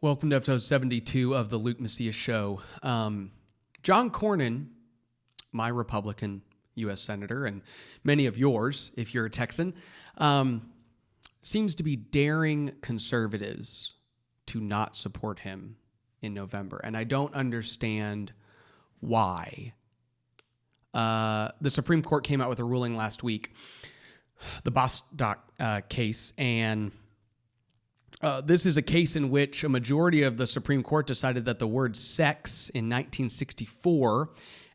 Welcome to episode 72 of the Luke Macias Show. John Cornyn, my Republican U.S. Senator, and many of yours, if you're a Texan, seems to be daring conservatives to not support him in November. And I don't understand why. The Supreme Court came out with a ruling last week, the Bostock case, and this is a case in which a majority of the Supreme Court decided that the word sex in 1964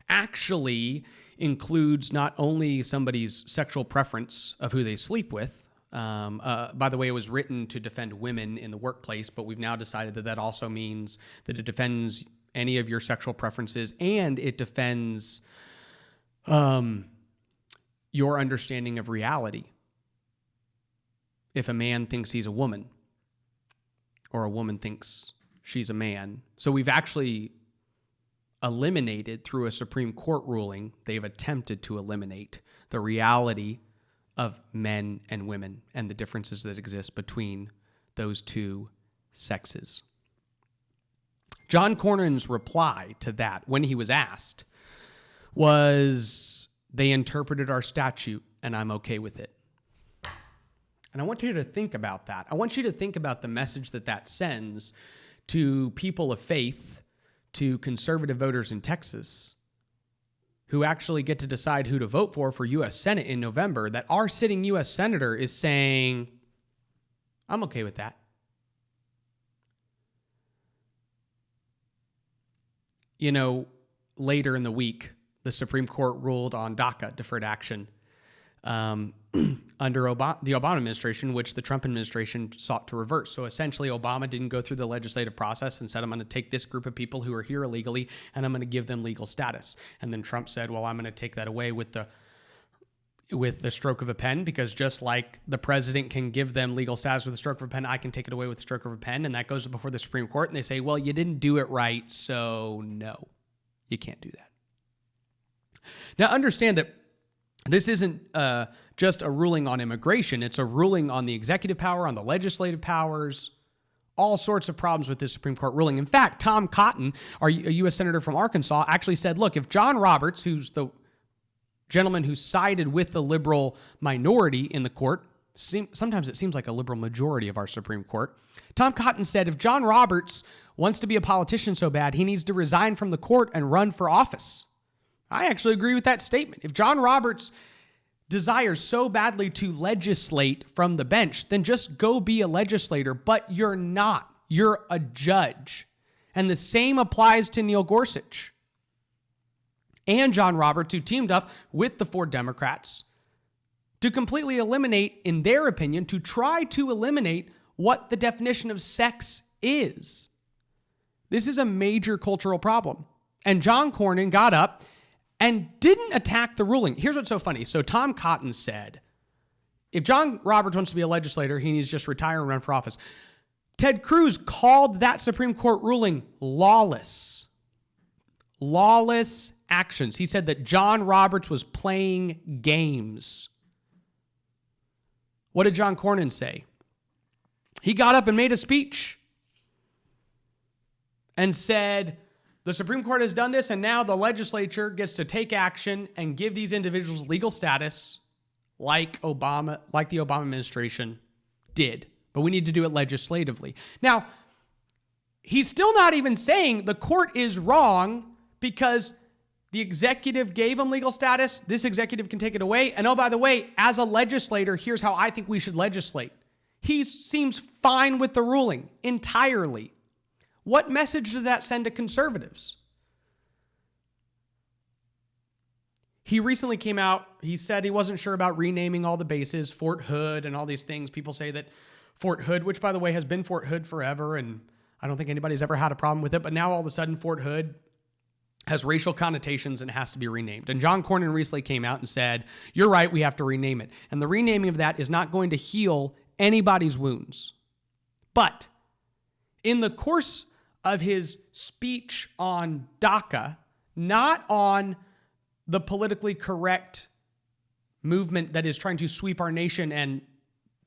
actually includes not only somebody's sexual preference of who they sleep with. By the way, it was written to defend women in the workplace, but we've now decided that that also means that it defends any of your sexual preferences, and it defends your understanding of reality. If a man thinks he's a woman, or a woman thinks she's a man. So we've actually eliminated, through a Supreme Court ruling, they've attempted to eliminate the reality of men and women and the differences that exist between those two sexes. John Cornyn's reply to that, when he was asked, was, they interpreted our statute and I'm okay with it. And I want you to think about that. I want you to think about the message that that sends to people of faith, to conservative voters in Texas, who actually get to decide who to vote for U.S. Senate in November, that our sitting U.S. Senator is saying, I'm okay with that. You know, later in the week, the Supreme Court ruled on DACA, deferred action, under the Obama administration, which the Trump administration sought to reverse. So essentially, Obama didn't go through the legislative process and said, I'm going to take this group of people who are here illegally and I'm going to give them legal status. And then Trump said, well, I'm going to take that away with the stroke of a pen, because just like the president can give them legal status with the stroke of a pen, I can take it away with the stroke of a pen. And that goes before the Supreme Court. And they say, well, you didn't do it right, so no, you can't do that. Now, understand that this isn't just a ruling on immigration. It's a ruling on the executive power, on the legislative powers, all sorts of problems with this Supreme Court ruling. In fact, Tom Cotton, a U.S. Senator from Arkansas, actually said, look, if John Roberts, who's the gentleman who sided with the liberal minority in the court, sometimes it seems like a liberal majority of our Supreme Court, Tom Cotton said, if John Roberts wants to be a politician so bad, he needs to resign from the court and run for office. I actually agree with that statement. If John Roberts desires so badly to legislate from the bench, then just go be a legislator, but you're not. You're a judge. And the same applies to Neil Gorsuch and John Roberts, who teamed up with the 4 Democrats to completely eliminate, in their opinion, to try to eliminate what the definition of sex is. This is a major cultural problem. And John Cornyn got up and didn't attack the ruling. Here's what's so funny. So Tom Cotton said, if John Roberts wants to be a legislator, he needs to just retire and run for office. Ted Cruz called that Supreme Court ruling lawless. Lawless actions. He said that John Roberts was playing games. What did John Cornyn say? He got up and made a speech and said, the Supreme Court has done this, and now the legislature gets to take action and give these individuals legal status like the Obama administration did. But we need to do it legislatively. Now, he's still not even saying the court is wrong because the executive gave them legal status. This executive can take it away. And oh, by the way, as a legislator, here's how I think we should legislate. He seems fine with the ruling entirely. What message does that send to conservatives? He recently came out, he said he wasn't sure about renaming all the bases, Fort Hood and all these things. People say that Fort Hood, which by the way has been Fort Hood forever, and I don't think anybody's ever had a problem with it, but now all of a sudden Fort Hood has racial connotations and has to be renamed. And John Cornyn recently came out and said, you're right, we have to rename it. And the renaming of that is not going to heal anybody's wounds. But in the course of his speech on DACA, not on the politically correct movement that is trying to sweep our nation and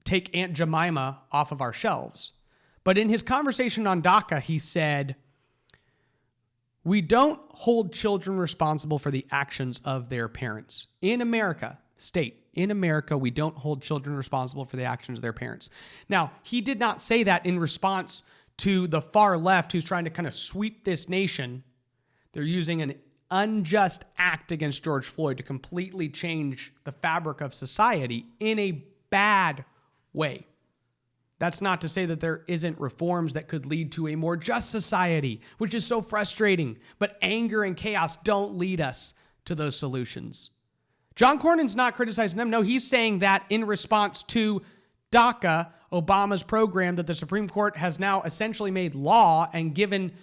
take Aunt Jemima off of our shelves, But in his conversation on DACA, he said, "We don't hold children responsible for the actions of their parents. In America, in America, we don't hold children responsible for the actions of their parents." Now, he did not say that in response to the far left who's trying to kind of sweep this nation. They're using an unjust act against George Floyd to completely change the fabric of society in a bad way. That's not to say that there isn't reforms that could lead to a more just society, which is so frustrating. But anger and chaos don't lead us to those solutions. John Cornyn's not criticizing them. No, he's saying that in response to DACA, Obama's program that the Supreme Court has now essentially made law and given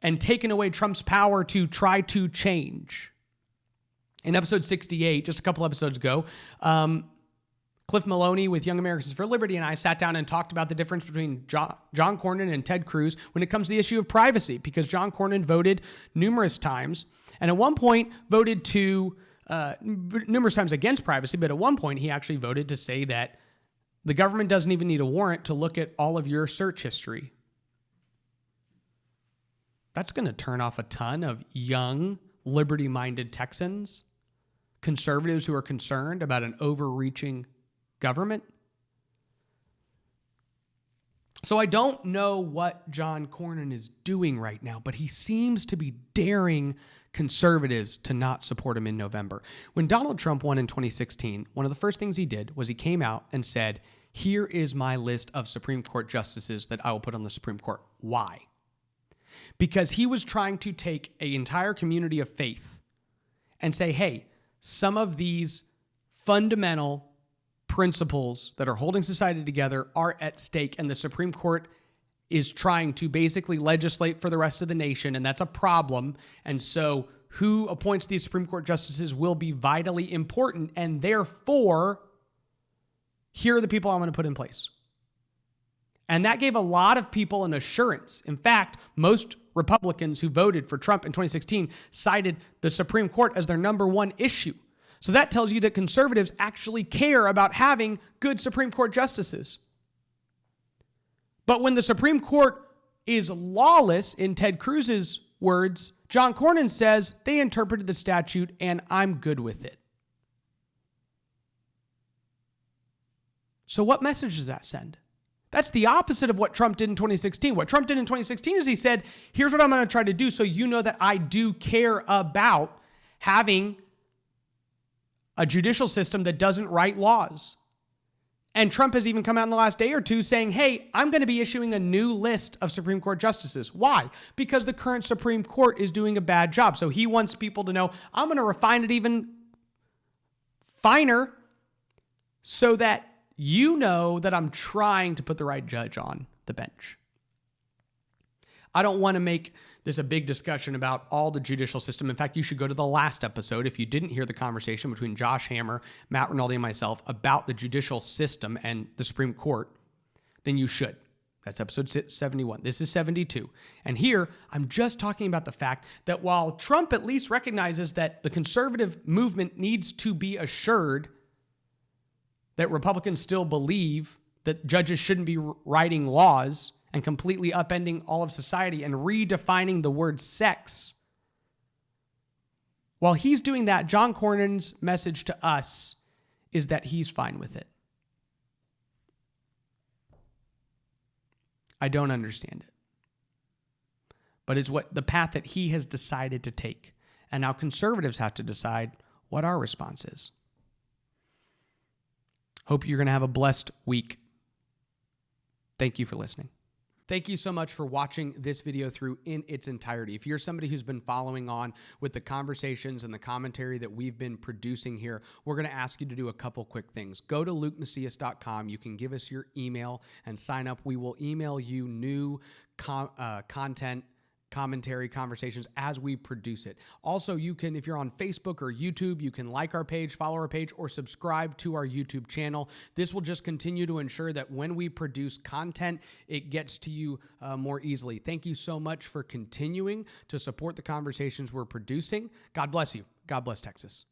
and taken away Trump's power to try to change. In episode 68, just a couple episodes ago, Cliff Maloney with Young Americans for Liberty and I sat down and talked about the difference between John Cornyn and Ted Cruz when it comes to the issue of privacy, because John Cornyn voted numerous times and at one point voted to numerous times against privacy, but at one point he actually voted to say that the government doesn't even need a warrant to look at all of your search history. That's going to turn off a ton of young, liberty-minded Texans, conservatives who are concerned about an overreaching government. So I don't know what John Cornyn is doing right now, but he seems to be daring conservatives to not support him in November. When Donald Trump won in 2016, one of the first things he did was he came out and said, "Here is my list of Supreme Court justices that I will put on the Supreme Court." Why? Because he was trying to take an entire community of faith and say, hey, some of these fundamental principles that are holding society together are at stake, and the Supreme Court is trying to basically legislate for the rest of the nation, and that's a problem. And so who appoints these Supreme Court justices will be vitally important, and therefore, here are the people I'm going to put in place. And that gave a lot of people an assurance. In fact, most Republicans who voted for Trump in 2016 cited the Supreme Court as their number one issue. So that tells you that conservatives actually care about having good Supreme Court justices. But when the Supreme Court is lawless, in Ted Cruz's words, John Cornyn says they interpreted the statute and I'm good with it. So what message does that send? That's the opposite of what Trump did in 2016. What Trump did in 2016 is he said, here's what I'm going to try to do so you know that I do care about having a judicial system that doesn't write laws. And Trump has even come out in the last day or two saying, hey, I'm going to be issuing a new list of Supreme Court justices. Why? Because the current Supreme Court is doing a bad job. So he wants people to know, I'm going to refine it even finer so that you know that I'm trying to put the right judge on the bench. I don't want to make this a big discussion about all the judicial system. In fact, you should go to the last episode if you didn't hear the conversation between Josh Hammer, Matt Rinaldi, and myself about the judicial system and the Supreme Court, then you should. That's episode 71. This is 72. And here, I'm just talking about the fact that while Trump at least recognizes that the conservative movement needs to be assured that Republicans still believe that judges shouldn't be writing laws and completely upending all of society and redefining the word sex. While he's doing that, John Cornyn's message to us is that he's fine with it. I don't understand it. But it's what the path that he has decided to take. And now conservatives have to decide what our response is. Hope you're going to have a blessed week. Thank you for listening. Thank you so much for watching this video through in its entirety. If you're somebody who's been following on with the conversations and the commentary that we've been producing here, we're going to ask you to do a couple quick things. Go to lukemacias.com. You can give us your email and sign up. We will email you new content, commentary, conversations as we produce it. Also, you can, if you're on Facebook or YouTube, you can like our page, follow our page, or subscribe to our YouTube channel. This will just continue to ensure that when we produce content, it gets to you more easily. Thank you so much for continuing to support the conversations we're producing. God bless you. God bless Texas.